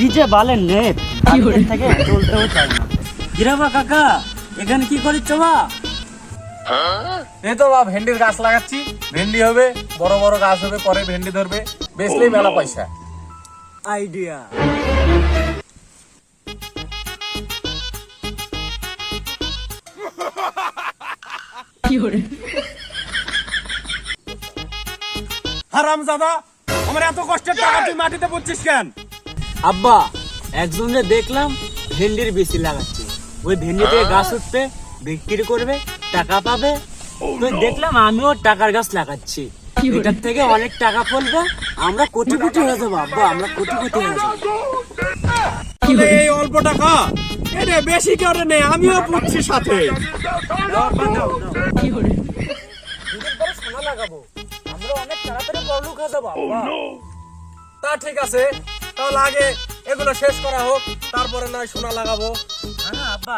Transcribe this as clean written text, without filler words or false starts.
কি যে বলেন নেট থেকে চলতেও চাই না। কিরাবা কাকা এখানে কি করিচ্ছ বা? এই তো বা ভেন্ডির গাছ লাগাচ্ছি, ভেন্ডি হবে, বড় বড় গাছ হবে, পরে ভেন্ডি ধরবে, বেচলেই মেলা পয়সা। আইডিয়া। হারামজাদা, আমার এত কষ্টের টাকা তুই মাটিতে পুঁতছিস কেন? আব্বা একজনে দেখলাম ভেন্ডির বেশি লাগাচ্ছে, ওই ভেন্ডি থেকে গাছ উঠবে, বিক্রি করবে, টাকা পাবে। তো দেখলাম আমিও টাকার গাছ লাগাচ্ছি, এটার থেকে অনেক টাকা ফলবে, আমরা কোটি কোটি হয়ে যাবো আব্বা, আমরা কোটি কোটি হয়ে যাবো। তাহলে এই অল্প টাকা এটা বেশি করে নে, আমিও পুঁতছি সাথে। সোনা লাগাবো, আমরা অনেক তাড়াতাড়ি বড়লোক হয়ে যাবো আব্বা। তা ঠিক আছে, তাহলে আগে এগুলো শেষ করা হোক, তারপরে নয় সোনা লাগাবো। হ্যাঁ আব্বা।